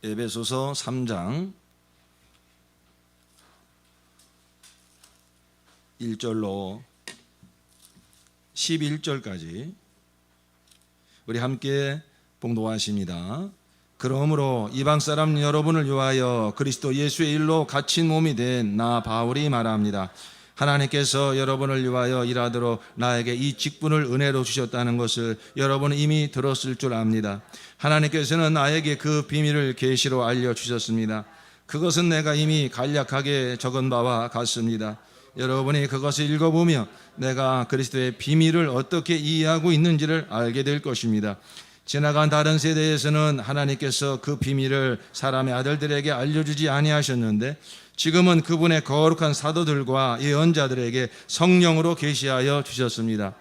에베소서 3장 1절로 11절까지 우리 함께 봉독하십니다. 그러므로 이방 사람 여러분을 위하여 그리스도 예수의 일로 갇힌 몸이 된 나 바울이 말합니다. 하나님께서 여러분을 위하여 일하도록 나에게 이 직분을 은혜로 주셨다는 것을 여러분은 이미 들었을 줄 압니다. 하나님께서는 나에게 그 비밀을 계시로 알려주셨습니다. 그것은 내가 이미 간략하게 적은 바와 같습니다. 여러분이 그것을 읽어보며 내가 그리스도의 비밀을 어떻게 이해하고 있는지를 알게 될 것입니다. 지나간 다른 세대에서는 하나님께서 그 비밀을 사람의 아들들에게 알려주지 아니하셨는데 지금은 그분의 거룩한 사도들과 예언자들에게 성령으로 계시하여 주셨습니다.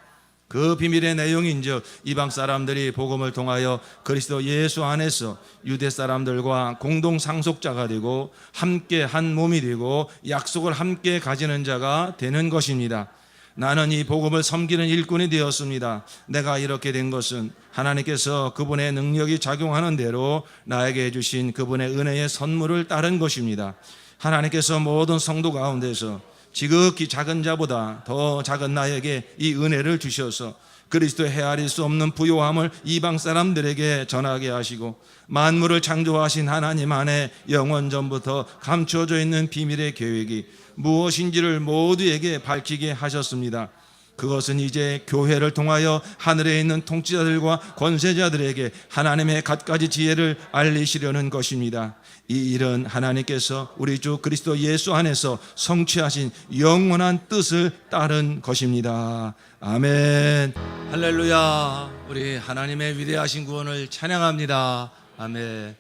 그 비밀의 내용인즉 이방 사람들이 복음을 통하여 그리스도 예수 안에서 유대 사람들과 공동 상속자가 되고 함께 한 몸이 되고 약속을 함께 가지는 자가 되는 것입니다. 나는 이 복음을 섬기는 일꾼이 되었습니다. 내가 이렇게 된 것은 하나님께서 그분의 능력이 작용하는 대로 나에게 해주신 그분의 은혜의 선물을 따른 것입니다. 하나님께서 모든 성도 가운데서 지극히 작은 자보다 더 작은 나에게 이 은혜를 주셔서 그리스도의 헤아릴 수 없는 부요함을 이방 사람들에게 전하게 하시고 만물을 창조하신 하나님 안에 영원 전부터 감추어져 있는 비밀의 계획이 무엇인지를 모두에게 밝히게 하셨습니다. 그것은 이제 교회를 통하여 하늘에 있는 통치자들과 권세자들에게 하나님의 갖가지 지혜를 알리시려는 것입니다. 이 일은 하나님께서 우리 주 그리스도 예수 안에서 성취하신 영원한 뜻을 따른 것입니다. 아멘. 할렐루야. 우리 하나님의 위대하신 구원을 찬양합니다. 아멘.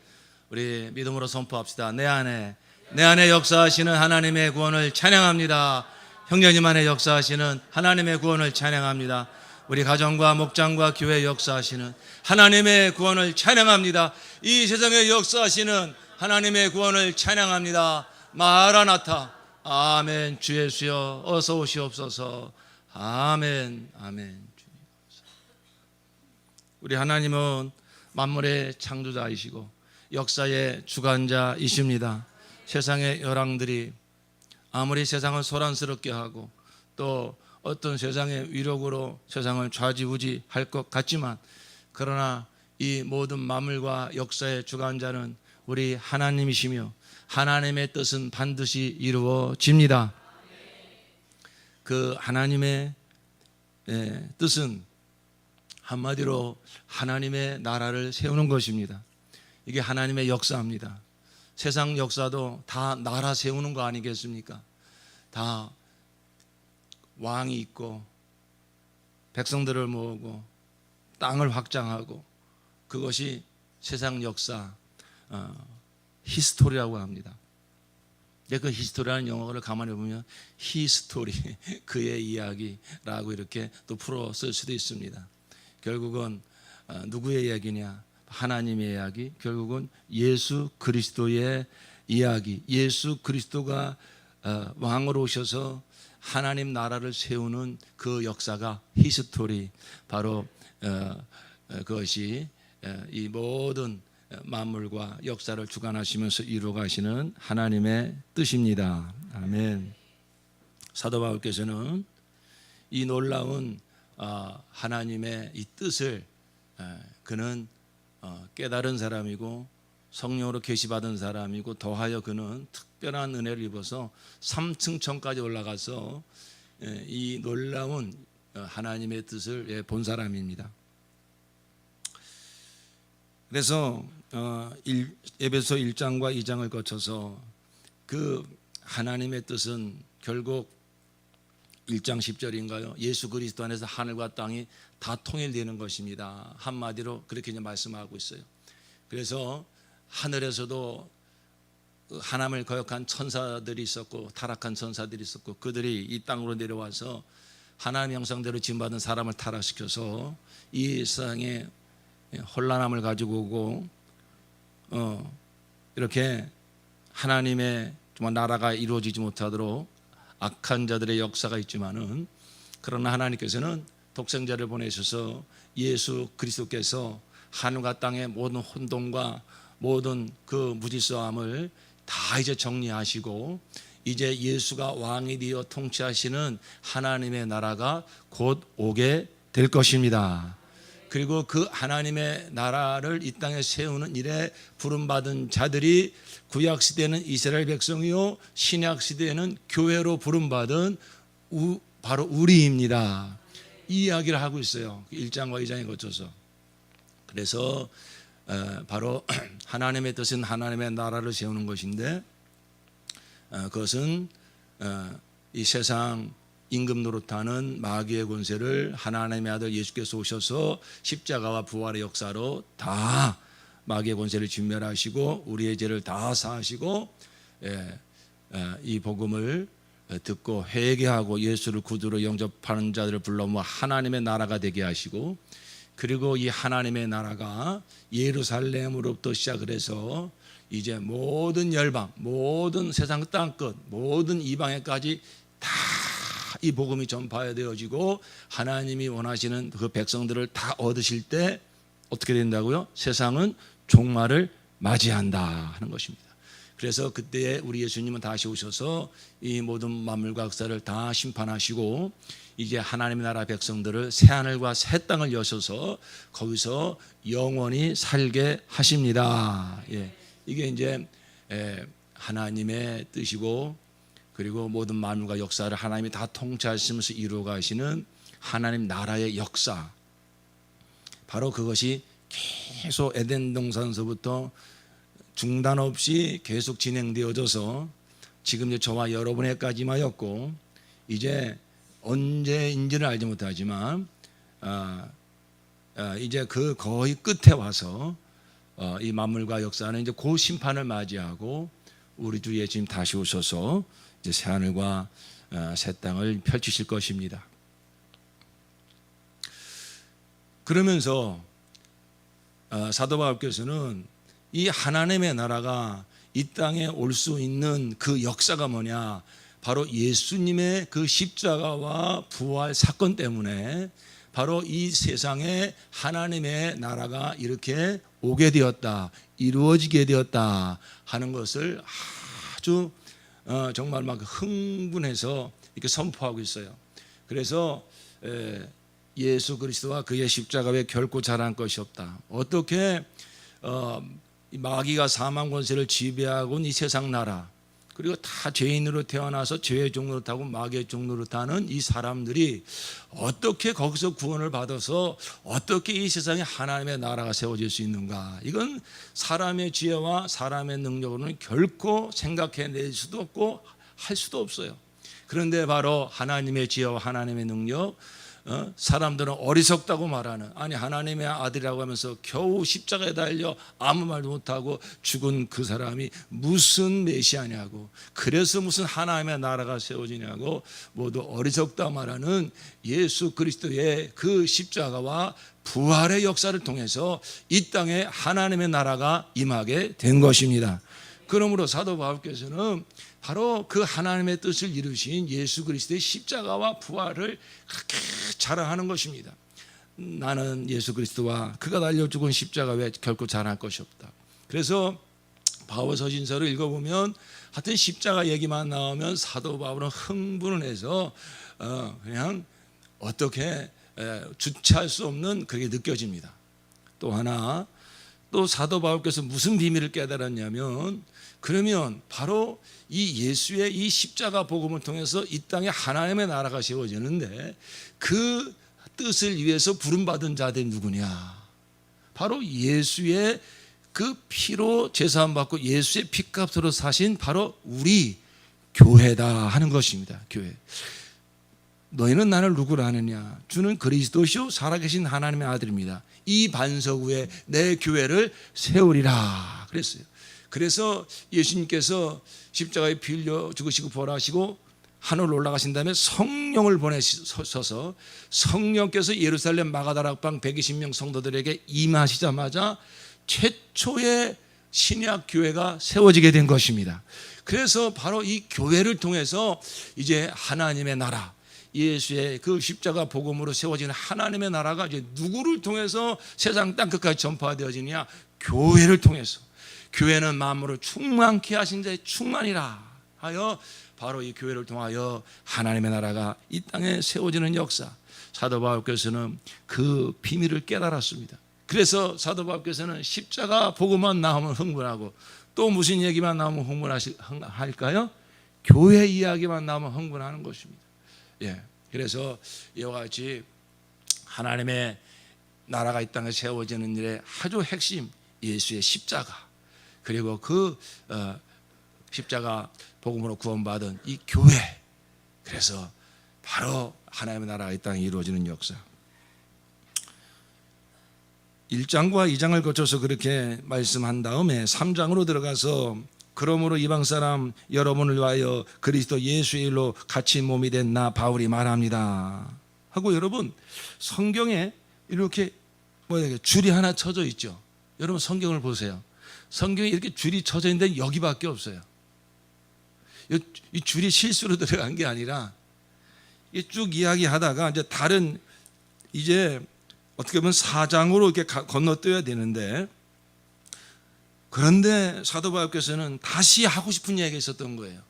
우리 믿음으로 선포합시다. 내 안에 역사하시는 하나님의 구원을 찬양합니다. 형제님 안에 역사하시는 하나님의 구원을 찬양합니다. 우리 가정과 목장과 교회에 역사하시는 하나님의 구원을 찬양합니다. 이 세상에 역사하시는 하나님의 구원을 찬양합니다. 마라나타. 아멘. 주 예수여 어서 오시옵소서. 아멘. 아멘. 우리 하나님은 만물의 창조자이시고 역사의 주관자이십니다. 세상의 열왕들이 아무리 세상을 소란스럽게 하고 또 어떤 세상의 위력으로 세상을 좌지우지할 것 같지만 그러나 이 모든 만물과 역사의 주관자는 우리 하나님이시며 하나님의 뜻은 반드시 이루어집니다. 그 하나님의 뜻은 한마디로 하나님의 나라를 세우는 것입니다. 이게 하나님의 역사입니다. 세상 역사도 다 나라 세우는 거 아니겠습니까? 다 왕이 있고 백성들을 모으고 땅을 확장하고 그것이 세상 역사 히스토리라고 합니다. 그 히스토리라는 영어를 가만히 보면 히스토리 그의 이야기라고 이렇게 또 풀어 쓸 수도 있습니다. 결국은 누구의 이야기냐? 하나님의 이야기, 결국은 예수 그리스도의 이야기. 예수 그리스도가 왕으로 오셔서 하나님 나라를 세우는 그 역사가 히스토리, 바로 그것이 이 모든 만물과 역사를 주관하시면서 이루어가시는 하나님의 뜻입니다. 아멘. 사도 바울께서는 이 놀라운 하나님의 이 뜻을 그는 깨달은 사람이고 성령으로 계시받은 사람이고 더하여 그는 특별한 은혜를 입어서 3층 천까지 올라가서 이 놀라운 하나님의 뜻을 본 사람입니다. 그래서 에베소 1장과 2장을 거쳐서 그 하나님의 뜻은 결국 1장 10절인가요? 예수 그리스도 안에서 하늘과 땅이 다 통일되는 것입니다. 한마디로 그렇게 이제 말씀하고 있어요. 그래서 하늘에서도 하나님을 거역한 천사들이 있었고 타락한 천사들이 있었고 그들이 이 땅으로 내려와서 하나님 형상대로 지음받은 사람을 타락시켜서 이 세상에 혼란함을 가지고 오고 이렇게 하나님의 정말 나라가 이루어지지 못하도록 악한 자들의 역사가 있지만은 그러나 하나님께서는 독생자를 보내셔서 예수 그리스도께서 하늘과 땅의 모든 혼돈과 모든 그 무질서함을 다 이제 정리하시고 이제 예수가 왕이 되어 통치하시는 하나님의 나라가 곧 오게 될 것입니다. 그리고 그 하나님의 나라를 이 땅에 세우는 일에 부름받은 자들이 구약시대는 이스라엘 백성이요 신약시대에는 교회로 부름받은 바로 우리입니다. 이 이야기를 하고 있어요. 1장과 2장에 거쳐서. 그래서 바로 하나님의 뜻은 하나님의 나라를 세우는 것인데 그것은 이 세상 임금 노릇하는 마귀의 권세를 하나님의 아들 예수께서 오셔서 십자가와 부활의 역사로 다 마귀의 권세를 진멸하시고 우리의 죄를 다 사하시고 이 복음을 듣고 회개하고 예수를 구주로 영접하는 자들을 불러 모아 하나님의 나라가 되게 하시고 그리고 이 하나님의 나라가 예루살렘으로부터 시작을 해서 이제 모든 열방, 모든 세상 땅끝, 모든 이방에까지 다 이 복음이 전파되어지고 하나님이 원하시는 그 백성들을 다 얻으실 때 어떻게 된다고요? 세상은 종말을 맞이한다 하는 것입니다. 그래서 그때 우리 예수님은 다시 오셔서 이 모든 만물과 역사를 다 심판하시고 이제 하나님의 나라 백성들을 새하늘과 새 땅을 여셔서 거기서 영원히 살게 하십니다. 이게 이제 하나님의 뜻이고 그리고 모든 만물과 역사를 하나님이 다 통치하시면서 이루어 가시는 하나님 나라의 역사, 바로 그것이 계속 에덴 동산서부터 중단 없이 계속 진행되어져서 지금 이제 저와 여러분에까지만였고 이제 언제인지는 알지 못하지만 이제 그 거의 끝에 와서 이 만물과 역사는 이제 그 심판을 맞이하고 우리 주 예수님 다시 오셔서 이제 새 하늘과 새 땅을 펼치실 것입니다. 그러면서 사도 바울께서는 이 하나님의 나라가 이 땅에 올 수 있는 그 역사가 뭐냐? 바로 예수님의 그 십자가와 부활 사건 때문에 바로 이 세상에 하나님의 나라가 이렇게 오게 되었다, 이루어지게 되었다 하는 것을 아주 정말 막 흥분해서 이렇게 선포하고 있어요. 그래서 예수 그리스도와 그의 십자가 외에 결코 잘한 것이 없다. 어떻게 마귀가 사망 권세를 지배하고 이 세상 나라 그리고 다 죄인으로 태어나서 죄의 종로를 타고 마귀의 종로를 타는 이 사람들이 어떻게 거기서 구원을 받아서 어떻게 이 세상에 하나님의 나라가 세워질 수 있는가? 이건 사람의 지혜와 사람의 능력으로는 결코 생각해낼 수도 없고 할 수도 없어요. 그런데 바로 하나님의 지혜와 하나님의 능력, 사람들은 어리석다고 말하는, 아니 하나님의 아들이라고 하면서 겨우 십자가에 달려 아무 말도 못하고 죽은 그 사람이 무슨 메시아냐고, 그래서 무슨 하나님의 나라가 세워지냐고 모두 어리석다 말하는 예수 그리스도의 그 십자가와 부활의 역사를 통해서 이 땅에 하나님의 나라가 임하게 된 것입니다. 그러므로 사도 바울께서는 바로 그 하나님의 뜻을 이루신 예수 그리스도의 십자가와 부활을 그렇게 자랑하는 것입니다. 나는 예수 그리스도와 그가 달려 죽은 십자가 외에 결코 자랑할 것이 없다. 그래서 바울 서신서를 읽어보면 하여튼 십자가 얘기만 나오면 사도 바울은 흥분을 해서 그냥 어떻게 주체할 수 없는 그게 느껴집니다. 또 하나, 또 사도 바울께서 무슨 비밀을 깨달았냐면, 그러면 바로 이 예수의 이 십자가 복음을 통해서 이 땅에 하나님의 나라가 세워지는데 그 뜻을 위해서 부름받은 자들이 누구냐? 바로 예수의 그 피로 제사함 받고 예수의 피값으로 사신 바로 우리 교회다 하는 것입니다. 교회. 너희는 나를 누구라 하느냐? 주는 그리스도시요 살아계신 하나님의 아들입니다. 이 반석 위에 내 교회를 세우리라 그랬어요. 그래서 예수님께서 십자가에 피 흘려 죽으시고 부활하시고 하늘로 올라가신 다음에 성령을 보내셔서 성령께서 예루살렘 마가다락방 120명 성도들에게 임하시자마자 최초의 신약 교회가 세워지게 된 것입니다. 그래서 바로 이 교회를 통해서 이제 하나님의 나라, 예수의 그 십자가 복음으로 세워지는 하나님의 나라가 이제 누구를 통해서 세상 땅끝까지 전파되어지느냐? 교회를 통해서. 교회는 만물을 충만케 하신 자의 충만이라 하여 바로 이 교회를 통하여 하나님의 나라가 이 땅에 세워지는 역사, 사도 바울께서는 그 비밀을 깨달았습니다. 그래서 사도 바울께서는 십자가 보고만 나오면 흥분하고 또 무슨 얘기만 나오면 흥분할까요? 교회 이야기만 나오면 흥분하는 것입니다. 예, 그래서 이와 같이 하나님의 나라가 이 땅에 세워지는 일의 아주 핵심, 예수의 십자가, 그리고 그 십자가 복음으로 구원받은 이 교회, 그래서 바로 하나님의 나라가 이 땅에 이루어지는 역사. 1장과 2장을 거쳐서 그렇게 말씀한 다음에 3장으로 들어가서 그러므로 이방 사람 여러분을 위하여 그리스도 예수의 일로 갇힌 몸이 된 나 바울이 말합니다 하고, 여러분 성경에 이렇게 줄이 하나 쳐져 있죠. 여러분 성경을 보세요. 성경에 이렇게 줄이 쳐져 있는데 여기밖에 없어요. 이 줄이 실수로 들어간 게 아니라 쭉 이야기하다가 이제 다른, 이제 어떻게 보면 4장으로 이렇게 건너뛰어야 되는데, 그런데 사도 바울께서는 다시 하고 싶은 이야기가 있었던 거예요.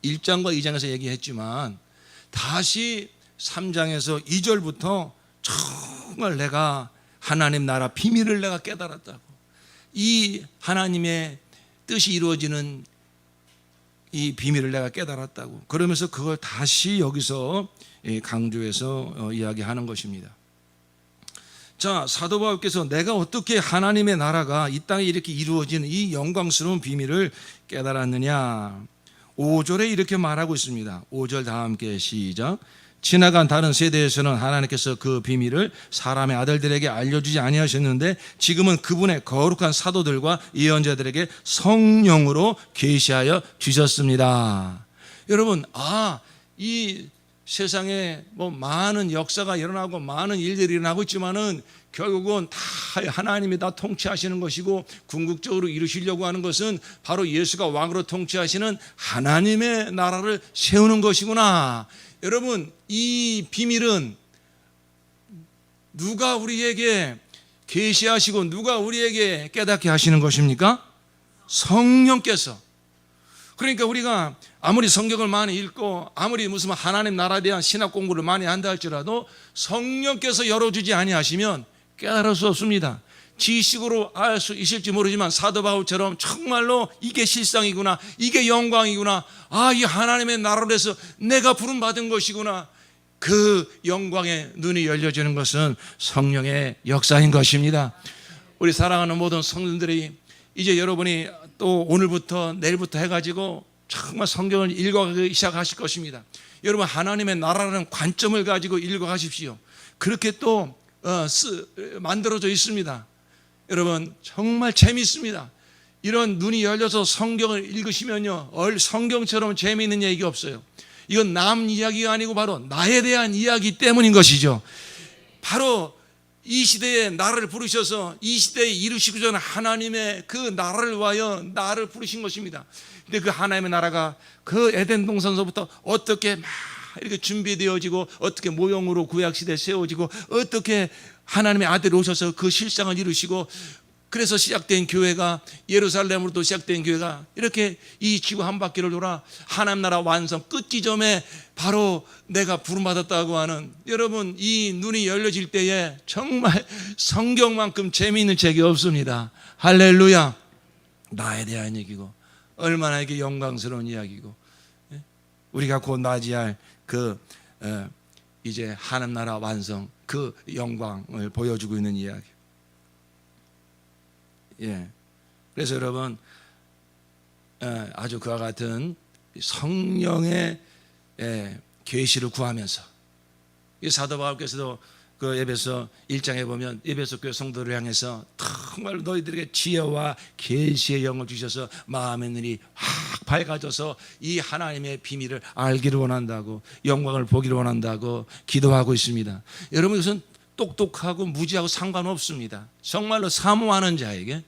1장과 2장에서 얘기했지만 다시 3장에서 2절부터 정말 내가 하나님 나라 비밀을 내가 깨달았다고, 이 하나님의 뜻이 이루어지는 이 비밀을 내가 깨달았다고, 그러면서 그걸 다시 여기서 강조해서 이야기하는 것입니다. 자, 사도 바울께서 내가 어떻게 하나님의 나라가 이 땅에 이렇게 이루어지는 이 영광스러운 비밀을 깨달았느냐, 5절에 이렇게 말하고 있습니다. 5절 다 함께 시작. 지나간 다른 세대에서는 하나님께서 그 비밀을 사람의 아들들에게 알려주지 아니하셨는데 지금은 그분의 거룩한 사도들과 예언자들에게 성령으로 계시하여 주셨습니다. 여러분, 이 세상에 많은 역사가 일어나고 많은 일들이 일어나고 있지만은 결국은 다 하나님이 다 통치하시는 것이고, 궁극적으로 이루시려고 하는 것은 바로 예수가 왕으로 통치하시는 하나님의 나라를 세우는 것이구나. 여러분, 이 비밀은 누가 우리에게 계시하시고 누가 우리에게 깨닫게 하시는 것입니까? 성령께서. 그러니까 우리가 아무리 성경을 많이 읽고 아무리 무슨 하나님 나라에 대한 신학 공부를 많이 한다 할지라도 성령께서 열어주지 아니하시면 깨달을 수 없습니다. 지식으로 알 수 있을지 모르지만 사도 바울처럼 정말로 이게 실상이구나, 이게 영광이구나, 이 하나님의 나라로 해서 내가 부름받은 것이구나, 그 영광의 눈이 열려지는 것은 성령의 역사인 것입니다. 우리 사랑하는 모든 성도들이 이제 여러분이 또 오늘부터 내일부터 해가지고 정말 성경을 읽어가기 시작하실 것입니다. 여러분, 하나님의 나라라는 관점을 가지고 읽어가십시오. 그렇게 또 만들어져 있습니다. 여러분, 정말 재미있습니다. 이런 눈이 열려서 성경을 읽으시면요, 성경처럼 재미있는 얘기가 없어요. 이건 남 이야기가 아니고 바로 나에 대한 이야기 때문인 것이죠. 바로 이 시대에 나를 부르셔서 이 시대에 이루시기 전에 하나님의 그 나라를 위하여 나를 부르신 것입니다. 근데 그 하나님의 나라가 그 에덴 동산서부터 어떻게 막 이렇게 준비되어지고, 어떻게 모형으로 구약시대에 세워지고, 어떻게 하나님의 아들이 오셔서 그 실상을 이루시고, 그래서 시작된 교회가, 예루살렘으로도 시작된 교회가 이렇게 이 지구 한 바퀴를 돌아 하나님 나라 완성 끝 지점에 바로 내가 부름받았다고 하는, 여러분, 이 눈이 열려질 때에 정말 성경만큼 재미있는 책이 없습니다. 할렐루야. 나에 대한 얘기고 얼마나 이게 영광스러운 이야기고, 우리가 곧 맞이할 이제 하나님 나라 완성 그 영광을 보여주고 있는 이야기. 그래서 여러분, 아주 그와 같은 성령의 계시를 구하면서, 이 사도 바울께서도 그 에베소 1장에 보면 에베소 교회 성도를 향해서 정말 너희들에게 지혜와 계시의 영을 주셔서 마음의 눈이 확 밝아져서 이 하나님의 비밀을 알기를 원한다고, 영광을 보기를 원한다고 기도하고 있습니다. 여러분, 이것은 똑똑하고 무지하고 상관없습니다. 정말로 사모하는 자에게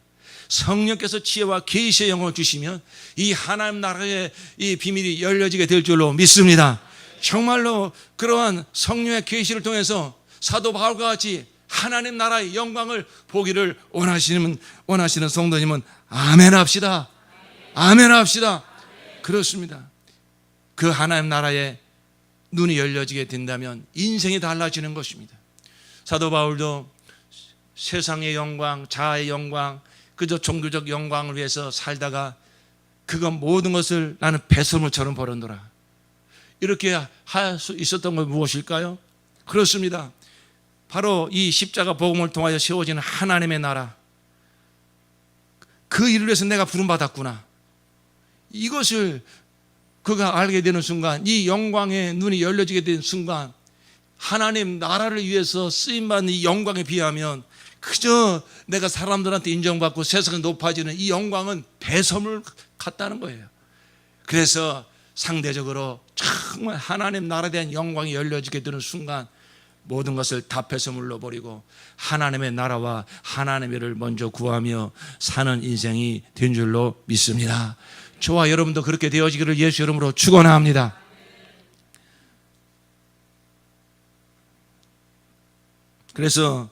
성령께서 지혜와 계시의 영을 주시면 이 하나님 나라의 이 비밀이 열려지게 될 줄로 믿습니다. 정말로 그러한 성령의 계시를 통해서 사도 바울과 같이 하나님 나라의 영광을 보기를 원하시는 성도님은 아멘 합시다. 아멘 합시다. 그렇습니다. 그 하나님 나라에 눈이 열려지게 된다면 인생이 달라지는 것입니다. 사도 바울도 세상의 영광, 자아의 영광, 그저 종교적 영광을 위해서 살다가 그건 모든 것을 나는 배설물처럼 버렸노라, 이렇게 할 수 있었던 건 무엇일까요? 그렇습니다. 바로 이 십자가 복음을 통하여 세워지는 하나님의 나라, 그 일을 위해서 내가 부름받았구나, 이것을 그가 알게 되는 순간, 이 영광의 눈이 열려지게 되는 순간, 하나님 나라를 위해서 쓰임받는 이 영광에 비하면 그저 내가 사람들한테 인정받고 세상에 높아지는 이 영광은 배설물 같다는 거예요. 그래서 상대적으로 정말 하나님 나라에 대한 영광이 열려지게 되는 순간 모든 것을 다 배설물로 버리고 하나님의 나라와 하나님의 일을 먼저 구하며 사는 인생이 된 줄로 믿습니다. 저와 여러분도 그렇게 되어지기를 예수 이름으로 축원합니다. 그래서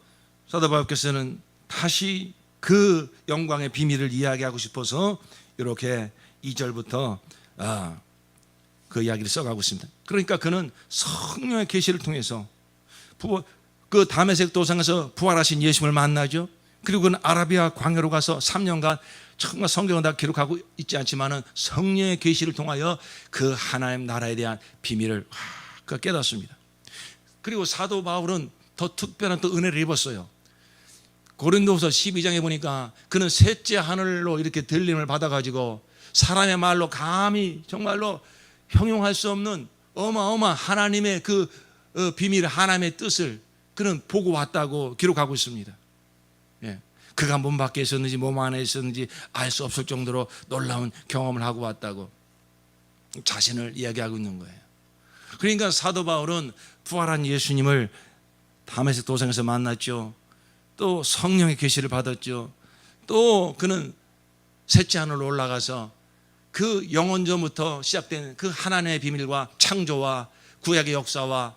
사도 바울께서는 다시 그 영광의 비밀을 이야기하고 싶어서 이렇게 2절부터 그 이야기를 써가고 있습니다. 그러니까 그는 성령의 계시를 통해서 그 다메섹 도상에서 부활하신 예수님을 만나죠. 그리고 그는 아라비아 광야로 가서 3년간 정말 성경은 다 기록하고 있지 않지만은 성령의 계시를 통하여 그 하나님 나라에 대한 비밀을 깨닫습니다. 그리고 사도 바울은 더 특별한 또 은혜를 입었어요. 고린도후서 12장에 보니까 그는 셋째 하늘로 이렇게 들림을 받아가지고 사람의 말로 감히 정말로 형용할 수 없는 어마어마한 하나님의 그 비밀, 하나님의 뜻을 그는 보고 왔다고 기록하고 있습니다. 예. 그가 몸 밖에 있었는지 몸 안에 있었는지 알 수 없을 정도로 놀라운 경험을 하고 왔다고 자신을 이야기하고 있는 거예요. 그러니까 사도 바울은 부활한 예수님을 다메섹 도상에서 만났죠. 또 성령의 계시를 받았죠. 또 그는 셋째 하늘로 올라가서 그 영원전부터 시작된 그 하나님의 비밀과 창조와 구약의 역사와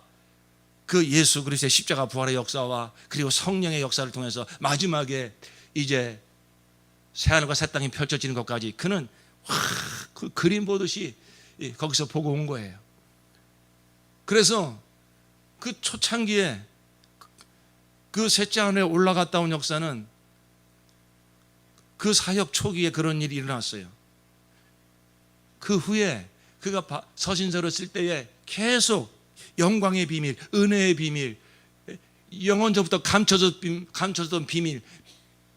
그 예수 그리스도의 십자가 부활의 역사와 그리고 성령의 역사를 통해서 마지막에 이제 새하늘과 새 땅이 펼쳐지는 것까지 그는 그 그림 보듯이 거기서 보고 온 거예요. 그래서 그 초창기에 그 셋째 하늘에 올라갔다 온 역사는 그 사역 초기에 그런 일이 일어났어요. 그 후에 그가 서신서를 쓸 때에 계속 영광의 비밀, 은혜의 비밀, 영원전부터 감춰졌던 비밀,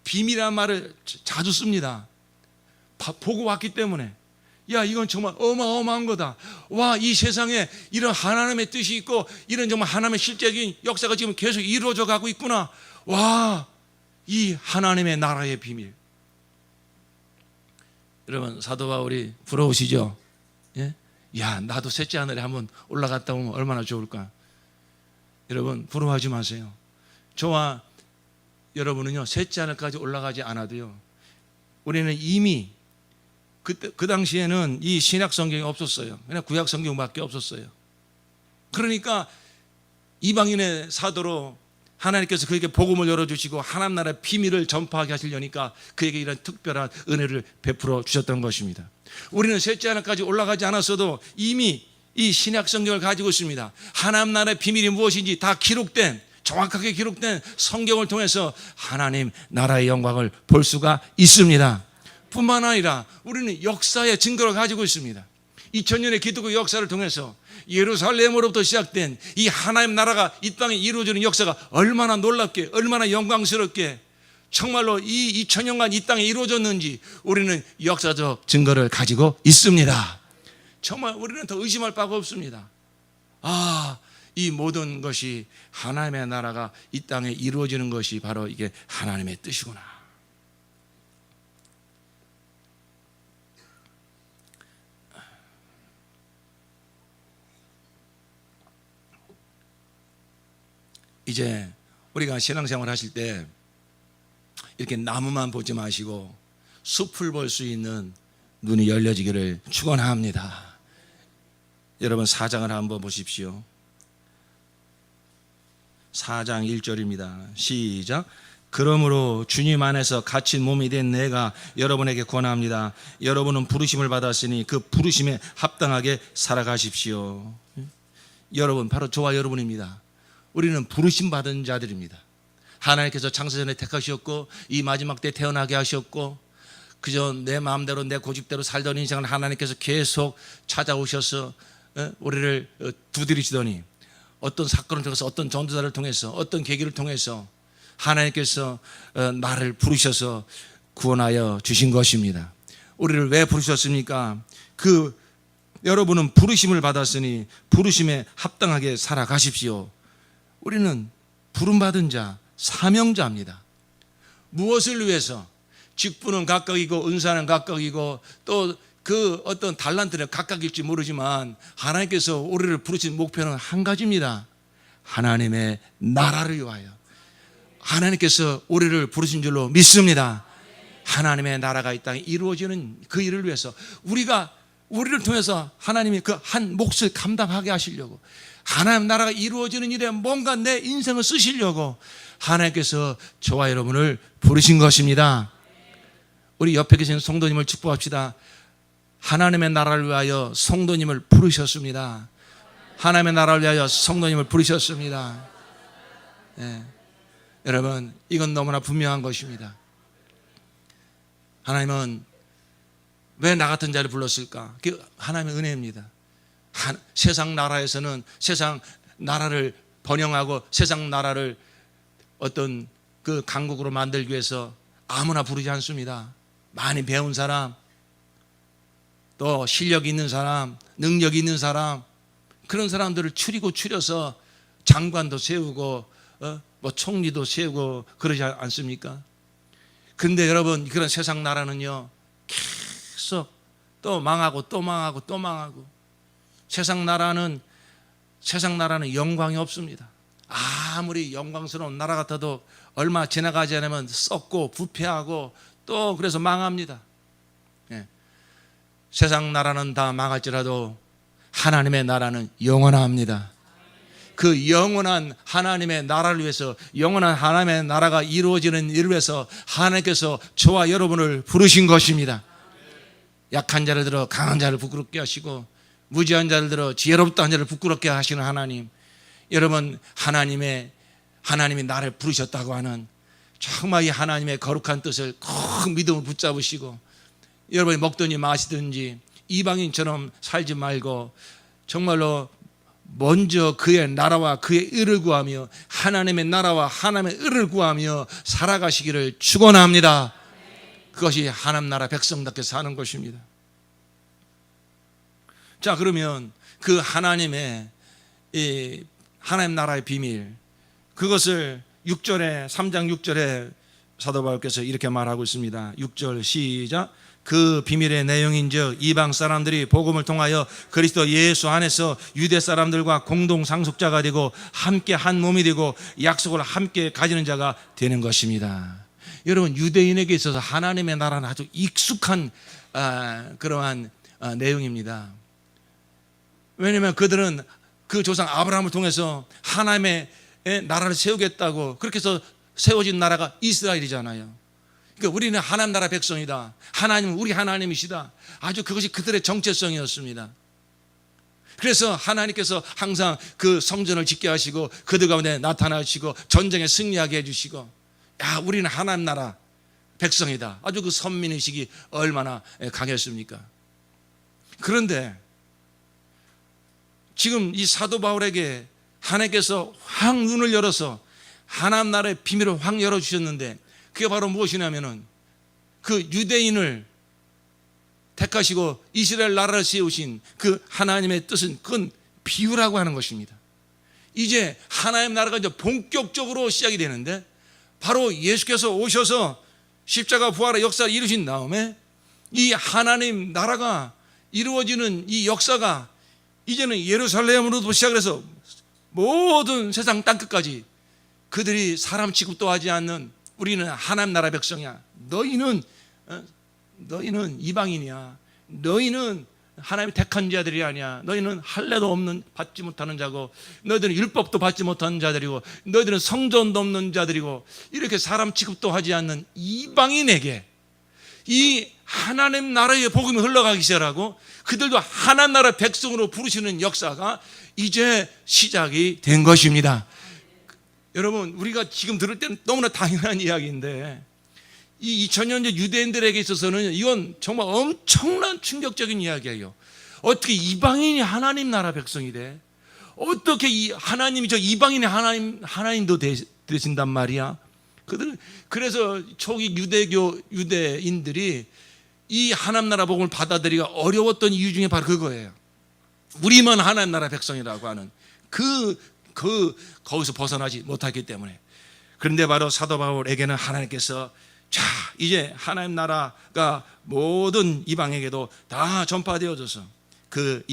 비밀이라는 말을 자주 씁니다. 보고 왔기 때문에 야, 이건 정말 어마어마한 거다. 와, 이 세상에 이런 하나님의 뜻이 있고 이런 정말 하나님의 실제적인 역사가 지금 계속 이루어져 가고 있구나. 와, 이 하나님의 나라의 비밀. 여러분, 사도 바울이 부러우시죠? 예? 야, 나도 셋째 하늘에 한번 올라갔다 오면 얼마나 좋을까? 여러분, 부러워하지 마세요. 저와 여러분은요, 셋째 하늘까지 올라가지 않아도요, 우리는 이미 그 당시에는 이 신약 성경이 없었어요. 그냥 구약 성경밖에 없었어요. 그러니까 이방인의 사도로 하나님께서 그에게 복음을 열어주시고 하나님 나라의 비밀을 전파하게 하시려니까 그에게 이런 특별한 은혜를 베풀어 주셨던 것입니다. 우리는 셋째 하늘까지 올라가지 않았어도 이미 이 신약 성경을 가지고 있습니다. 하나님 나라의 비밀이 무엇인지 다 기록된, 정확하게 기록된 성경을 통해서 하나님 나라의 영광을 볼 수가 있습니다. 뿐만 아니라 우리는 역사의 증거를 가지고 있습니다. 2000년의 기독교 역사를 통해서 예루살렘으로부터 시작된 이 하나님 나라가 이 땅에 이루어지는 역사가 얼마나 놀랍게, 얼마나 영광스럽게 정말로 이 2000년간 이 땅에 이루어졌는지 우리는 역사적 증거를 가지고 있습니다. 정말 우리는 더 의심할 바가 없습니다. 이 모든 것이 하나님의 나라가 이 땅에 이루어지는 것이 바로 이게 하나님의 뜻이구나. 이제 우리가 신앙생활 하실 때 이렇게 나무만 보지 마시고 숲을 볼 수 있는 눈이 열려지기를 축원합니다. 여러분 4장을 한번 보십시오. 4장 1절입니다. 시작. 그러므로 주님 안에서 갇힌 몸이 된 내가 여러분에게 권합니다. 여러분은 부르심을 받았으니 그 부르심에 합당하게 살아가십시오. 여러분, 바로 저와 여러분입니다. 우리는 부르심 받은 자들입니다. 하나님께서 창세전에 택하셨고 이 마지막 때 태어나게 하셨고 그저 내 마음대로 내 고집대로 살던 인생을 하나님께서 계속 찾아오셔서 우리를 두드리시더니 어떤 사건을 통해서 어떤 전도자를 통해서 어떤 계기를 통해서 하나님께서 나를 부르셔서 구원하여 주신 것입니다. 우리를 왜 부르셨습니까? 여러분은 부르심을 받았으니 부르심에 합당하게 살아가십시오. 우리는 부름받은 자, 사명자입니다. 무엇을 위해서? 직분은 각각이고 은사는 각각이고 또 그 어떤 달란트는 각각일지 모르지만 하나님께서 우리를 부르신 목표는 한 가지입니다. 하나님의 나라를 위하여. 하나님께서 우리를 부르신 줄로 믿습니다. 하나님의 나라가 이 땅에 이루어지는 그 일을 위해서 우리를 통해서 하나님이 그 한 몫을 감당하게 하시려고 하나님 나라가 이루어지는 일에 뭔가 내 인생을 쓰시려고 하나님께서 저와 여러분을 부르신 것입니다. 우리 옆에 계신 성도님을 축복합시다. 하나님의 나라를 위하여 성도님을 부르셨습니다. 하나님의 나라를 위하여 성도님을 부르셨습니다. 네. 여러분, 이건 너무나 분명한 것입니다. 하나님은 왜 나 같은 자를 불렀을까? 그게 하나님의 은혜입니다. 세상 나라에서는 세상 나라를 번영하고 세상 나라를 어떤 그 강국으로 만들기 위해서 아무나 부르지 않습니다. 많이 배운 사람, 또 실력 있는 사람, 능력 있는 사람, 그런 사람들을 추려서 장관도 세우고 뭐 총리도 세우고 그러지 않습니까? 근데 여러분, 그런 세상 나라는요 계속 또 망하고 또 망하고 또 망하고 세상 나라는 영광이 없습니다. 아무리 영광스러운 나라 같아도 얼마 지나가지 않으면 썩고 부패하고 또 그래서 망합니다. 예. 세상 나라는 다 망할지라도 하나님의 나라는 영원합니다. 그 영원한 하나님의 나라를 위해서, 영원한 하나님의 나라가 이루어지는 일을 위해서 하나님께서 저와 여러분을 부르신 것입니다. 약한 자를 들어 강한 자를 부끄럽게 하시고 무지한 자를 들어 지혜롭다는 자를 부끄럽게 하시는 하나님, 여러분, 하나님이 나를 부르셨다고 하는 정말 이 하나님의 거룩한 뜻을 꼭 믿음으로 붙잡으시고 여러분이 먹든지 마시든지 이방인처럼 살지 말고 정말로 먼저 그의 나라와 그의 의를 구하며 하나님의 나라와 하나님의 의를 구하며 살아가시기를 축원합니다. 그것이 하나님 나라 백성답게 사는 것입니다. 자, 그러면 그 하나님의 이 하나님 나라의 비밀, 그것을 3장 6절에 사도 바울께서 이렇게 말하고 있습니다. 6절 시작. 그 비밀의 내용인즉 이방 사람들이 복음을 통하여 그리스도 예수 안에서 유대 사람들과 공동 상속자가 되고 함께 한 몸이 되고 약속을 함께 가지는 자가 되는 것입니다. 여러분, 유대인에게 있어서 하나님의 나라는 아주 익숙한 그러한 내용입니다. 왜냐하면 그들은 그 조상 아브라함을 통해서 하나님의 나라를 세우겠다고 그렇게 해서 세워진 나라가 이스라엘이잖아요. 그러니까 우리는 하나님 나라 백성이다. 하나님은 우리 하나님이시다. 아주 그것이 그들의 정체성이었습니다. 그래서 하나님께서 항상 그 성전을 짓게 하시고 그들 가운데 나타나시고 전쟁에 승리하게 해주시고, 야, 우리는 하나님 나라 백성이다. 아주 그 선민의식이 얼마나 강했습니까? 그런데 지금 이 사도 바울에게 하나님께서 확 눈을 열어서 하나님 나라의 비밀을 확 열어주셨는데 그게 바로 무엇이냐면은 그 유대인을 택하시고 이스라엘 나라를 세우신 그 하나님의 뜻은 그건 비유라고 하는 것입니다. 이제 하나님 나라가 이제 본격적으로 시작이 되는데 바로 예수께서 오셔서 십자가 부활의 역사를 이루신 다음에 이 하나님 나라가 이루어지는 이 역사가 이제는 예루살렘으로부터 시작을 해서 모든 세상 땅끝까지 그들이 사람 취급도 하지 않는 우리는 하나님 나라 백성이야. 너희는 이방인이야. 너희는 하나님이 택한 자들이 아니야. 너희는 할례도 없는 받지 못하는 자고, 너희들은 율법도 받지 못하는 자들이고, 너희들은 성전도 없는 자들이고, 이렇게 사람 취급도 하지 않는 이방인에게 이 하나님 나라의 복음이 흘러가기 시작하고, 그들도 하나님 나라 백성으로 부르시는 역사가 이제 시작이 된 것입니다. 여러분, 우리가 지금 들을 때는 너무나 당연한 이야기인데, 이 2000년 전 유대인들에게 있어서는 이건 정말 엄청난 충격적인 이야기예요. 어떻게 이방인이 하나님 나라 백성이 돼? 어떻게 이 하나님이 저 이방인의 하나님도 되신단 말이야? 그래서 초기 유대인들이 이 하나님 나라 복음을 받아들이기가 어려웠던 이유 중에 바로 그거예요. 우리만 하나님 나라 백성이라고 하는 거기서 벗어나지 못하기 때문에. 그런데 바로 사도 바울에게는 하나님께서 자, 이제 하나님 나라가 모든 이방에게도 다 전파되어져서 그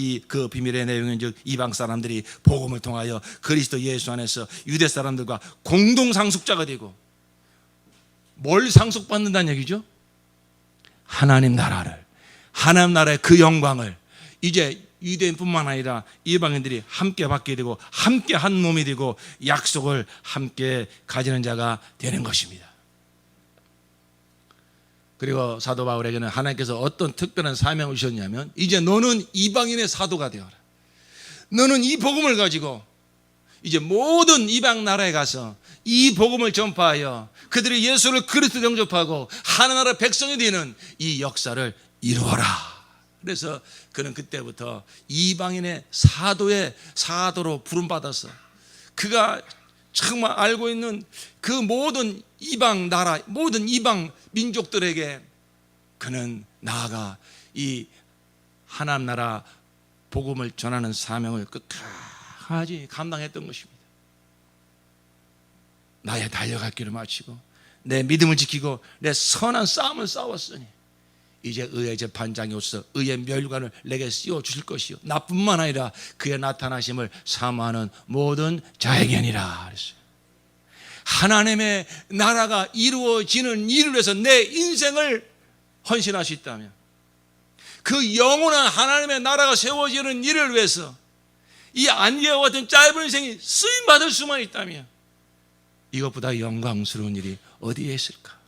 비밀의 내용은 즉 이방 사람들이 복음을 통하여 그리스도 예수 안에서 유대 사람들과 공동 상속자가 되고, 뭘 상속받는다는 얘기죠? 하나님 나라를, 하나님 나라의 그 영광을 이제 유대인뿐만 아니라 이방인들이 함께 받게 되고, 함께 한 몸이 되고, 약속을 함께 가지는 자가 되는 것입니다. 그리고 사도 바울에게는 하나님께서 어떤 특별한 사명을 주셨냐면, 이제 너는 이방인의 사도가 되어라. 너는 이 복음을 가지고 이제 모든 이방 나라에 가서 이 복음을 전파하여 그들이 예수를 그리스도 영접하고 하나나라 백성이 되는 이 역사를 이루어라. 그래서 그는 그때부터 이방인의 사도로 부름받아서 그가 정말 알고 있는 그 모든 이방 나라, 모든 이방 민족들에게 그는 나아가 이 하나님 나라 복음을 전하는 사명을 끝까지 감당했던 것입니다. 나의 달려갈 길을 마치고 내 믿음을 지키고 내 선한 싸움을 싸웠으니 이제 의의 재판장이 오셔서 의의 멸관을 내게 씌워주실 것이요, 나뿐만 아니라 그의 나타나심을 사모하는 모든 자에게니라 그랬어요. 하나님의 나라가 이루어지는 일을 위해서 내 인생을 헌신할 수 있다면, 그 영원한 하나님의 나라가 세워지는 일을 위해서 이 안개와 같은 짧은 인생이 쓰임받을 수만 있다면 이것보다 영광스러운 일이 어디에 있을까?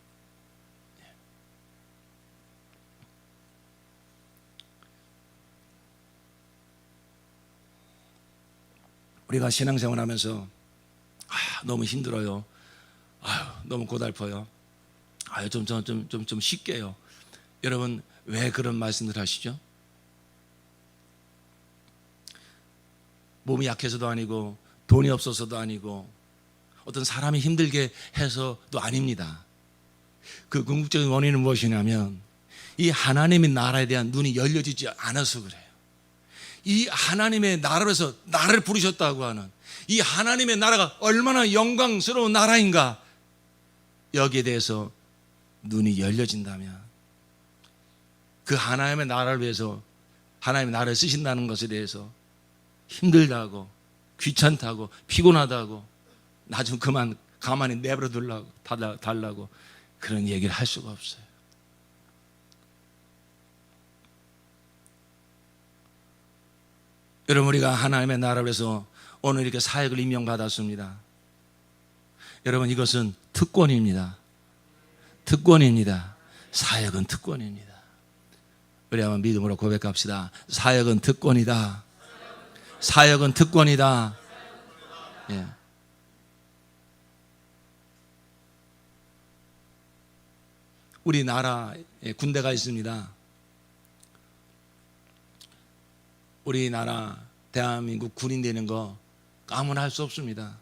우리가 신앙생활 하면서 너무 힘들어요. 너무 고달퍼요. 좀 쉽게요. 여러분, 왜 그런 말씀을 하시죠? 몸이 약해서도 아니고 돈이 없어서도 아니고 어떤 사람이 힘들게 해서도 아닙니다. 그 궁극적인 원인은 무엇이냐면 이 하나님의 나라에 대한 눈이 열려지지 않아서 그래요. 이 하나님의 나라에서 나를 부르셨다고 하는 이 하나님의 나라가 얼마나 영광스러운 나라인가, 여기에 대해서 눈이 열려진다면 그 하나님의 나라를 위해서 하나님의 나라를 쓰신다는 것에 대해서 힘들다고, 귀찮다고, 피곤하다고, 나 좀 그만 가만히 내버려 달라고 그런 얘기를 할 수가 없어요. 여러분, 우리가 하나님의 나라를 위해서 오늘 이렇게 사역을 임명받았습니다. 여러분, 이것은 특권입니다. 특권입니다. 사역은 특권입니다. 우리 한번 믿음으로 고백합시다. 사역은 특권이다. 사역은 특권이다. 예. 우리나라에 군대가 있습니다. 우리나라 대한민국 군인 되는 거 아무나 할 수 없습니다.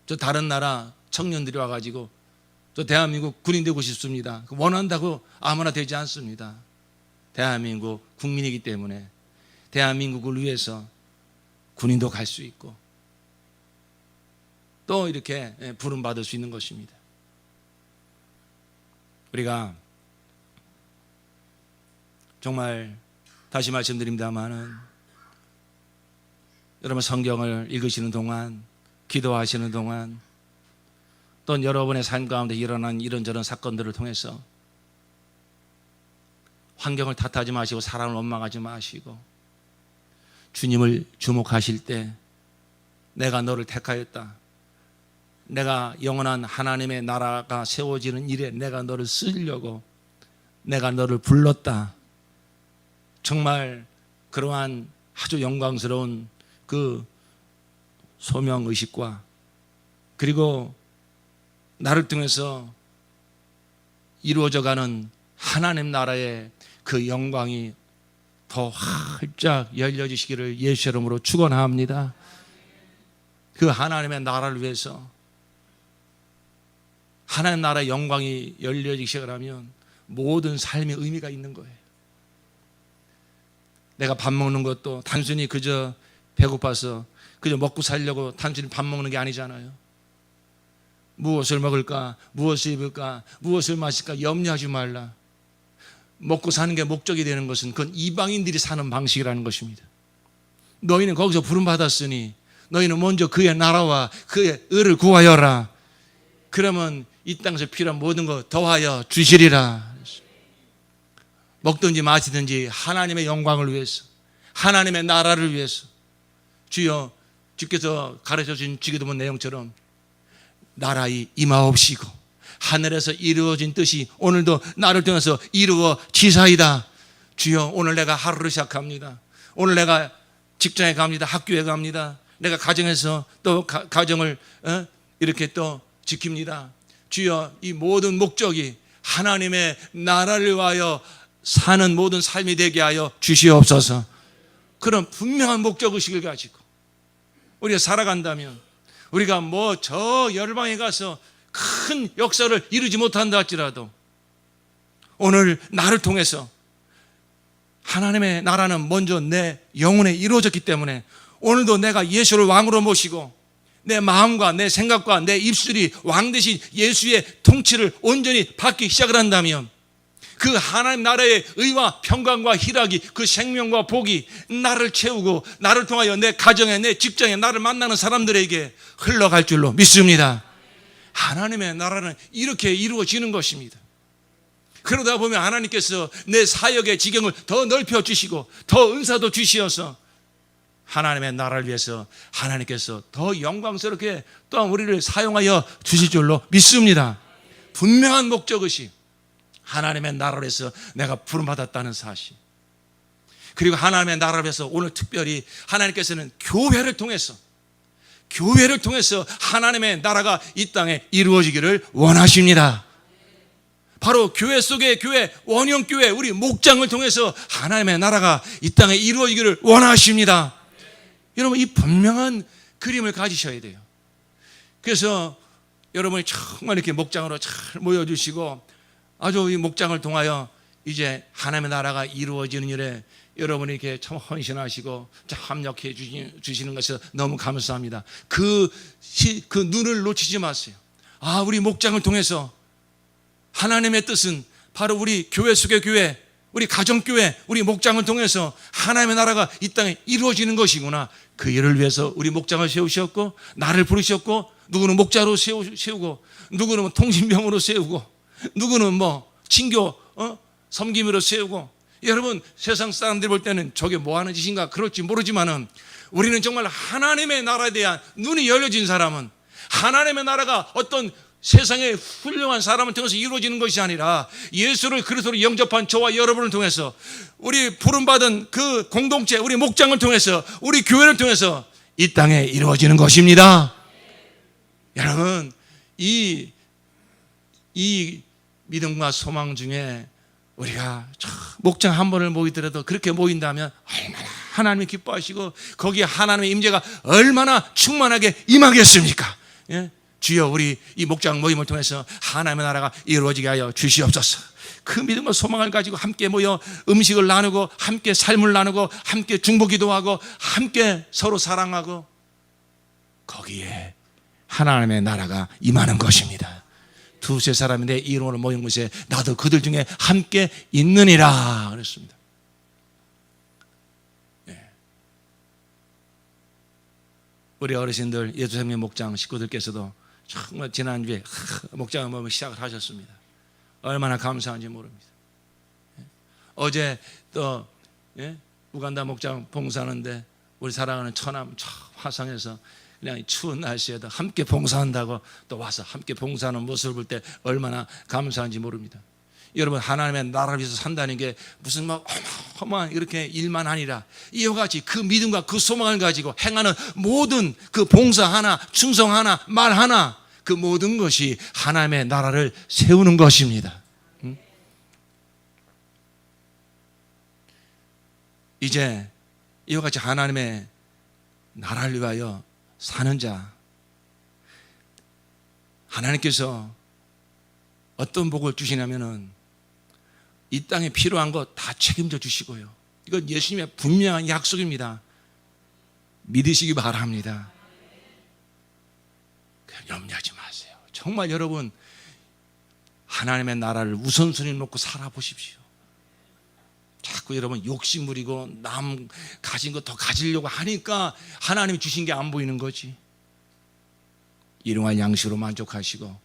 저 다른 나라 청년들이 와가지고 저 대한민국 군인 되고 싶습니다, 원한다고 아무나 되지 않습니다. 대한민국 국민이기 때문에 대한민국을 위해서 군인도 갈 수 있고 또 이렇게 부름받을 수 있는 것입니다. 우리가 정말 다시 말씀드립니다마는 여러분 성경을 읽으시는 동안, 기도하시는 동안, 또 여러분의 삶 가운데 일어난 이런저런 사건들을 통해서 환경을 탓하지 마시고 사람을 원망하지 마시고 주님을 주목하실 때 내가 너를 택하였다. 내가 영원한 하나님의 나라가 세워지는 일에 내가 너를 쓰려고 내가 너를 불렀다. 정말 그러한 아주 영광스러운 그 소명의식과 그리고 나를 통해서 이루어져가는 하나님 나라의 그 영광이 더 활짝 열려지시기를 예수 이름으로 축원합니다. 그 하나님의 나라를 위해서 하나님 나라의 영광이 열려지기 시작하면 모든 삶의 의미가 있는 거예요. 내가 밥 먹는 것도 단순히 그저 배고파서 그저 먹고 살려고 단순히 밥 먹는 게 아니잖아요. 무엇을 먹을까, 무엇을 입을까, 무엇을 마실까 염려하지 말라. 먹고 사는 게 목적이 되는 것은 그건 이방인들이 사는 방식이라는 것입니다. 너희는 거기서 부름받았으니 너희는 먼저 그의 나라와 그의 의를 구하여라. 그러면 이 땅에서 필요한 모든 것 더하여 주시리라. 먹든지 마시든지 하나님의 영광을 위해서, 하나님의 나라를 위해서. 주여, 주께서 가르쳐 주신 주기도문 내용처럼 나라의 임하옵시고 하늘에서 이루어진 뜻이 오늘도 나를 통해서 이루어지사이다. 주여, 오늘 내가 하루를 시작합니다. 오늘 내가 직장에 갑니다. 학교에 갑니다. 내가 가정에서 또 가정을 이렇게 또 지킵니다. 주여, 이 모든 목적이 하나님의 나라를 위하여 사는 모든 삶이 되게 하여 주시옵소서. 그런 분명한 목적의식을 가지고 우리가 살아간다면 우리가 뭐 저 열방에 가서 큰 역사를 이루지 못한다 할지라도 오늘 나를 통해서 하나님의 나라는 먼저 내 영혼에 이루어졌기 때문에 오늘도 내가 예수를 왕으로 모시고 내 마음과 내 생각과 내 입술이 왕 대신 예수의 통치를 온전히 받기 시작을 한다면 그 하나님 나라의 의와 평강과 희락이 그 생명과 복이 나를 채우고 나를 통하여 내 가정에 내 직장에 나를 만나는 사람들에게 흘러갈 줄로 믿습니다. 하나님의 나라는 이렇게 이루어지는 것입니다. 그러다 보면 하나님께서 내 사역의 지경을 더 넓혀 주시고 더 은사도 주시어서 하나님의 나라를 위해서 하나님께서 더 영광스럽게 또한 우리를 사용하여 주실 줄로 믿습니다. 분명한 목적의식, 하나님의 나라를 위해서 내가 부름받았다는 사실, 그리고 하나님의 나라를 위해서 오늘 특별히 하나님께서는 교회를 통해서 하나님의 나라가 이 땅에 이루어지기를 원하십니다. 바로 교회 속의 교회, 원형교회, 우리 목장을 통해서 하나님의 나라가 이 땅에 이루어지기를 원하십니다. 여러분, 이 분명한 그림을 가지셔야 돼요. 그래서 여러분이 정말 이렇게 목장으로 잘 모여주시고 아주 이 목장을 통하여 이제 하나님의 나라가 이루어지는 일에 여러분이 이렇게 참 헌신하시고 참 합력해 주시는 것에 너무 감사합니다. 그 눈을 놓치지 마세요. 아, 우리 목장을 통해서 하나님의 뜻은 바로 우리 교회 속의 교회, 우리 가정교회, 우리 목장을 통해서 하나님의 나라가 이 땅에 이루어지는 것이구나. 그 일을 위해서 우리 목장을 세우셨고 나를 부르셨고, 누구는 목자로 세우고 누구는 뭐 통신병으로 세우고 누구는 뭐 친교 섬김으로 세우고. 여러분, 세상 사람들이 볼 때는 저게 뭐 하는 짓인가 그럴지 모르지만은 우리는 정말 하나님의 나라에 대한 눈이 열려진 사람은, 하나님의 나라가 어떤 세상의 훌륭한 사람을 통해서 이루어지는 것이 아니라 예수를 그리스도로 영접한 저와 여러분을 통해서 우리 부름받은 그 공동체, 우리 목장을 통해서, 우리 교회를 통해서 이 땅에 이루어지는 것입니다. 여러분, 이 믿음과 소망 중에 우리가 목장 한 번을 모이더라도 그렇게 모인다면 얼마나 하나님이 기뻐하시고 거기에 하나님의 임재가 얼마나 충만하게 임하겠습니까? 예? 주여, 우리 이 목장 모임을 통해서 하나님의 나라가 이루어지게 하여 주시옵소서. 그 믿음과 소망을 가지고 함께 모여 음식을 나누고 함께 삶을 나누고 함께 중보기도하고 함께 서로 사랑하고 거기에 하나님의 나라가 임하는 것입니다. 두세 사람이 내 이름으로 모인 곳에 나도 그들 중에 함께 있느니라 그랬습니다. 네. 우리 어르신들, 예수생명 목장 식구들께서도 정말 지난주에 목장을 시작을 하셨습니다. 얼마나 감사한지 모릅니다. 어제 또 우간다 목장 봉사하는데 우리 사랑하는 처남 화성에서 그냥 추운 날씨에도 함께 봉사한다고 또 와서 함께 봉사하는 모습을 볼 때 얼마나 감사한지 모릅니다. 여러분, 하나님의 나라를 위해서 산다는 게 무슨 막 어마어마한 이렇게 일만 아니라 이와 같이 그 믿음과 그 소망을 가지고 행하는 모든 그 봉사 하나, 충성 하나, 말 하나, 그 모든 것이 하나님의 나라를 세우는 것입니다. 이제 이와 같이 하나님의 나라를 위하여 사는 자, 하나님께서 어떤 복을 주시냐면은 이 땅에 필요한 거 다 책임져 주시고요. 이건 예수님의 분명한 약속입니다. 믿으시기 바랍니다. 염려하지 마세요. 정말 여러분, 하나님의 나라를 우선순위 놓고 살아보십시오. 자꾸 여러분 욕심 부리고 남 가진 거 더 가지려고 하니까 하나님이 주신 게 안 보이는 거지. 일용할 양식으로 만족하시고,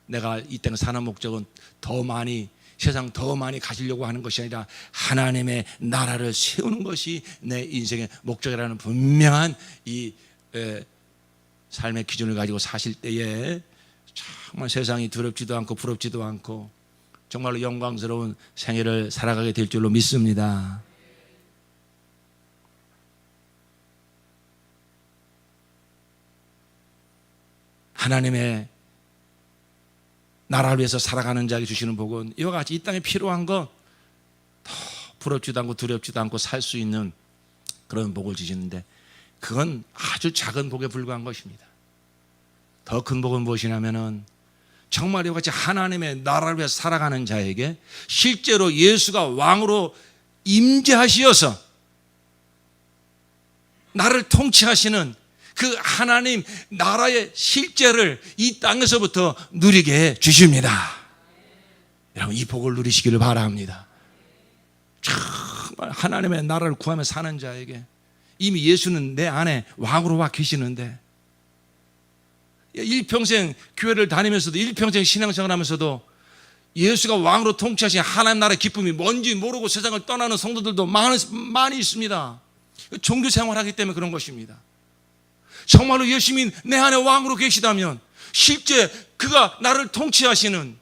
내가 이 땅에 사는 목적은 더 많이, 세상 더 많이 가지려고 하는 것이 아니라 하나님의 나라를 세우는 것이 내 인생의 목적이라는 분명한 이 삶의 기준을 가지고 사실 때에 정말 세상이 두렵지도 않고 부럽지도 않고 정말로 영광스러운 생애를 살아가게 될 줄로 믿습니다. 하나님의 나라를 위해서 살아가는 자에게 주시는 복은 이와 같이 이 땅에 필요한 것 더 부럽지도 않고 두렵지도 않고 살 수 있는 그런 복을 주시는데, 그건 아주 작은 복에 불과한 것입니다. 더 큰 복은 무엇이냐면은 정말 이와 같이 하나님의 나라를 위해서 살아가는 자에게 실제로 예수가 왕으로 임재하시어서 나를 통치하시는 그 하나님 나라의 실제를 이 땅에서부터 누리게 해 주십니다. 여러분, 이 복을 누리시기를 바랍니다. 정말 하나님의 나라를 구하며 사는 자에게 이미 예수는 내 안에 왕으로 와 계시는데, 일평생 교회를 다니면서도, 일평생 신앙생활 하면서도 예수가 왕으로 통치하신 하나님 나라의 기쁨이 뭔지 모르고 세상을 떠나는 성도들도 많이 있습니다. 종교 생활하기 때문에 그런 것입니다. 정말로 예수님이 내 안에 왕으로 계시다면 실제 그가 나를 통치하시는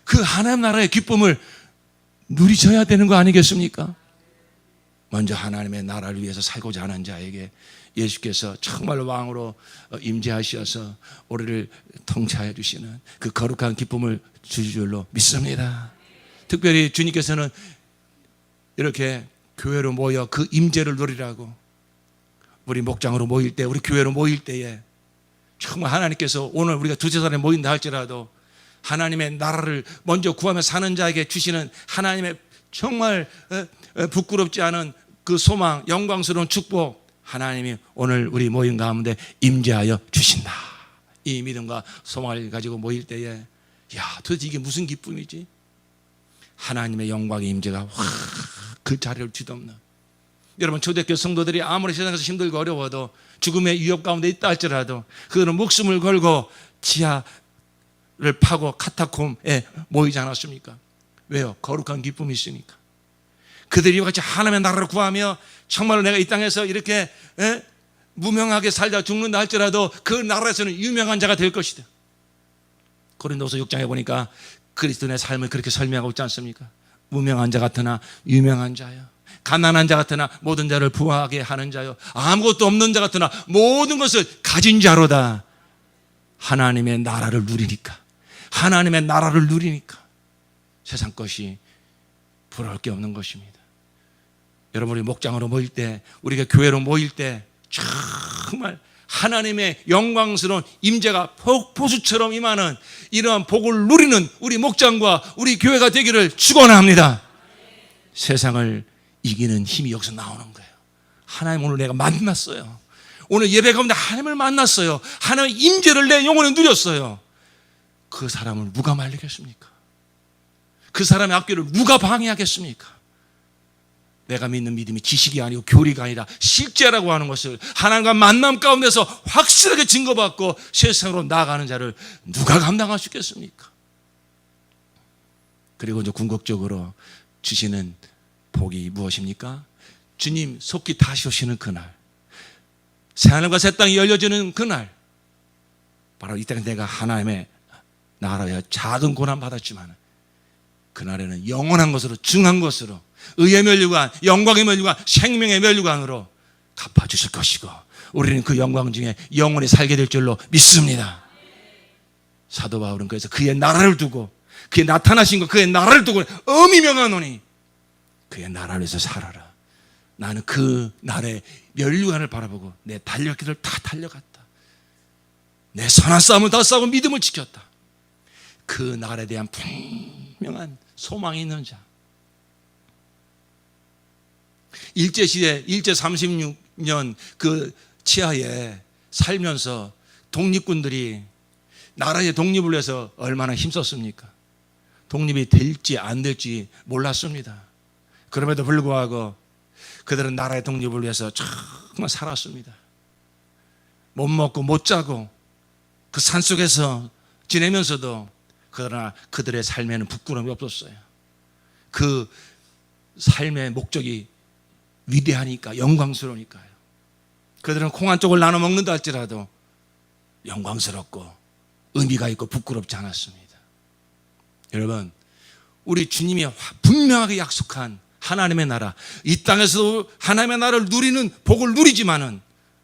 그 하나님 나라의 기쁨을 누리셔야 되는 거 아니겠습니까? 먼저 하나님의 나라를 위해서 살고자 하는 자에게 예수께서 정말 왕으로 임재하셔서 우리를 통치하여 주시는 그 거룩한 기쁨을 주실 줄로 믿습니다. 특별히 주님께서는 이렇게 교회로 모여 그 임재를 누리라고, 우리 목장으로 모일 때, 우리 교회로 모일 때에 정말 하나님께서 오늘 우리가 두세 사람이 모인다 할지라도 하나님의 나라를 먼저 구하며 사는 자에게 주시는 하나님의 정말 부끄럽지 않은 그 소망, 영광스러운 축복, 하나님이 오늘 우리 모임 가운데 임재하여 주신다. 이 믿음과 소망을 가지고 모일 때에, 야, 도대체 이게 무슨 기쁨이지? 하나님의 영광의 임재가 확 그 자리를 뒤덮는, 여러분, 초대교회 성도들이 아무리 세상에서 힘들고 어려워도 죽음의 위협 가운데 있다 할지라도 그들은 목숨을 걸고 지하를 파고 카타콤에 모이지 않았습니까? 왜요? 거룩한 기쁨이 있으니까. 그들이 같이 하나님의 나라를 구하며 정말로 내가 이 땅에서 이렇게 무명하게 살다 죽는다 할지라도 그 나라에서는 유명한 자가 될 것이다. 고린도서 6장에 보니까 그리스도의 삶을 그렇게 설명하고 있지 않습니까? 무명한 자 같으나 유명한 자요, 가난한 자 같으나 모든 자를 부하게 하는 자요, 아무것도 없는 자 같으나 모든 것을 가진 자로다. 하나님의 나라를 누리니까, 하나님의 나라를 누리니까 세상 것이 부러울 게 없는 것입니다. 여러분, 우리 목장으로 모일 때, 우리가 교회로 모일 때 정말 하나님의 영광스러운 임재가 폭포수처럼 임하는 이러한 복을 누리는 우리 목장과 우리 교회가 되기를 축원합니다. 세상을 이기는 힘이 여기서 나오는 거예요. 하나님 오늘 내가 만났어요. 오늘 예배 가운데 하나님을 만났어요. 하나님의 임재를 내 영혼에 누렸어요. 그 사람을 누가 말리겠습니까? 그 사람의 앞길을 누가 방해하겠습니까? 내가 믿는 믿음이 지식이 아니고 교리가 아니라 실제라고 하는 것을 하나님과 만남 가운데서 확실하게 증거받고 세상으로 나아가는 자를 누가 감당할 수 있겠습니까? 그리고 이제 궁극적으로 주시는 복이 무엇입니까? 주님 속히 다시 오시는 그날, 새하늘과 새 땅이 열려지는 그날, 바로 이 땅에 내가 하나님의 나라여 작은 고난 받았지만 그날에는 영원한 것으로, 중한 것으로, 의의 면류관, 영광의 면류관, 생명의 면류관으로 갚아주실 것이고, 우리는 그 영광 중에 영원히 살게 될 줄로 믿습니다. 사도 바울은 그래서 그의 나라를 두고, 그의 나타나신 것, 그의 나라를 두고 엄히 명하노니 그의 나라를 위해서 살아라. 나는 그 나라의 면류관을 바라보고 내 달려길을 다 달려갔다. 내 선한 싸움을 다 싸우고 믿음을 지켰다. 그 나라에 대한 분명한 소망이 있는 자. 일제시대, 일제 36년 그 치하에 살면서 독립군들이 나라의 독립을 위해서 얼마나 힘썼습니까? 독립이 될지 안 될지 몰랐습니다. 그럼에도 불구하고 그들은 나라의 독립을 위해서 정말 살았습니다. 못 먹고 못 자고 그 산속에서 지내면서도 그러나 그들의 삶에는 부끄러움이 없었어요. 그 삶의 목적이 위대하니까, 영광스러우니까요. 그들은 콩 한 쪽을 나눠 먹는다 할지라도 영광스럽고 의미가 있고 부끄럽지 않았습니다. 여러분, 우리 주님이 분명하게 약속한 하나님의 나라, 이 땅에서도 하나님의 나라를 누리는 복을 누리지만은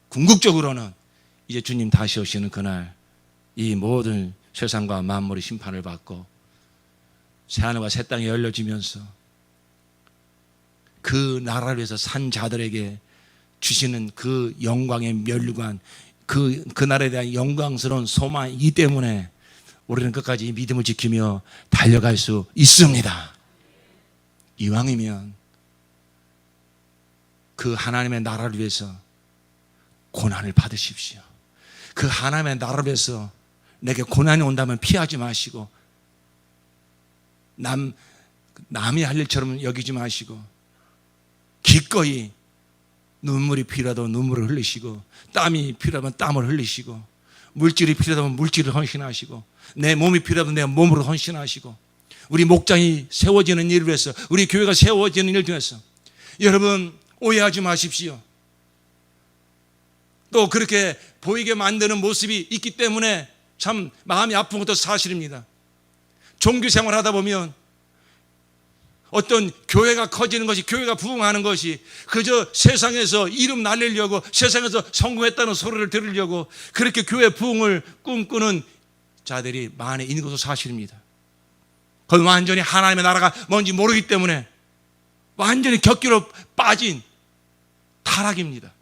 궁극적으로는 이제 주님 다시 오시는 그날 이 모든 세상과 만물의 심판을 받고 새하늘과 새 땅이 열려지면서 그 나라를 위해서 산 자들에게 주시는 그 영광의 면류관, 그 나라에 대한 영광스러운 소망이기 때문에 우리는 끝까지 이 믿음을 지키며 달려갈 수 있습니다. 이왕이면 그 하나님의 나라를 위해서 고난을 받으십시오. 그 하나님의 나라를 위해서 내게 고난이 온다면 피하지 마시고 남이 할 일처럼 여기지 마시고 기꺼이 눈물이 필요하다면 눈물을 흘리시고 땀이 필요하면 땀을 흘리시고 물질이 필요하다면 물질을 헌신하시고 내 몸이 필요하다면 내 몸으로 헌신하시고 우리 목장이 세워지는 일을 위해서, 우리 교회가 세워지는 일을 통해서 여러분 오해하지 마십시오. 또 그렇게 보이게 만드는 모습이 있기 때문에 참 마음이 아픈 것도 사실입니다. 종교 생활하다 보면 어떤 교회가 커지는 것이, 교회가 부흥하는 것이 그저 세상에서 이름 날리려고, 세상에서 성공했다는 소리를 들으려고 그렇게 교회 부흥을 꿈꾸는 자들이 많이 있는 것도 사실입니다. 그건 완전히 하나님의 나라가 뭔지 모르기 때문에 완전히 격기로 빠진 타락입니다.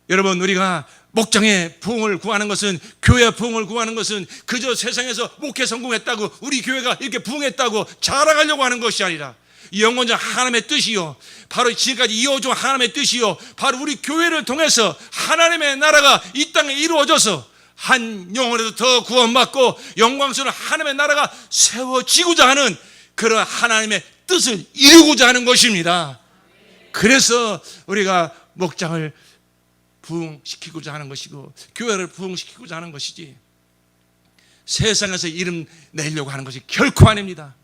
여러분, 우리가 목장의 부흥을 구하는 것은, 교회 부흥을 구하는 것은 그저 세상에서 목회 성공했다고, 우리 교회가 이렇게 부흥했다고 자랑하려고 하는 것이 아니라 영원전 하나님의 뜻이요, 바로 지금까지 이어준 하나님의 뜻이요, 바로 우리 교회를 통해서 하나님의 나라가 이 땅에 이루어져서 한 영혼에도 더 구원받고 영광스러운 하나님의 나라가 세워지고자 하는 그런 하나님의 뜻을 이루고자 하는 것입니다. 그래서 우리가 목장을 부흥시키고자 하는 것이고 교회를 부흥시키고자 하는 것이지, 세상에서 이름 내려고 하는 것이 결코 아닙니다.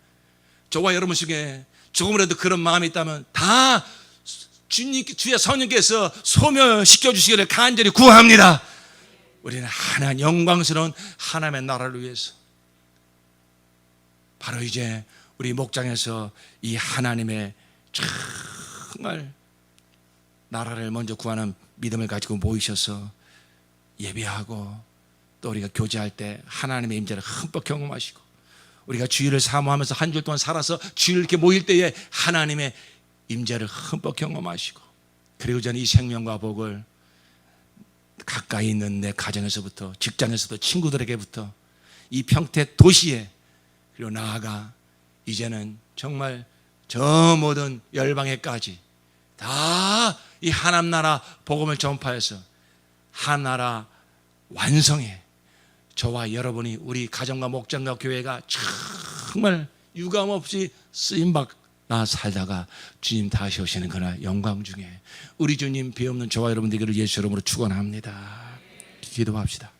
저와 여러분 중에 조금이라도 그런 마음이 있다면 다 주의 성령께서 소멸시켜 주시기를 간절히 구합니다. 우리는 하나님, 영광스러운 하나님의 나라를 위해서 바로 이제 우리 목장에서 이 하나님의 정말 나라를 먼저 구하는 믿음을 가지고 모이셔서 예배하고 또 우리가 교제할 때 하나님의 임재를 흠뻑 경험하시고, 우리가 주일을 사모하면서 한 주 동안 살아서 주일 이렇게 모일 때에 하나님의 임재를 흠뻑 경험하시고, 그리고 저는 이 생명과 복을 가까이 있는 내 가정에서부터, 직장에서도, 친구들에게부터, 이 평택 도시에, 그리고 나아가 이제는 정말 저 모든 열방에까지 다 이 하나님 나라 복음을 전파해서 하나라 완성해 저와 여러분이, 우리 가정과 목장과 교회가 정말 유감없이 쓰임받아 살다가 주님 다시 오시는 그날 영광 중에 우리 주님 비옵는 저와 여러분 되기를 예수 이름으로 축원합니다. 기도합시다.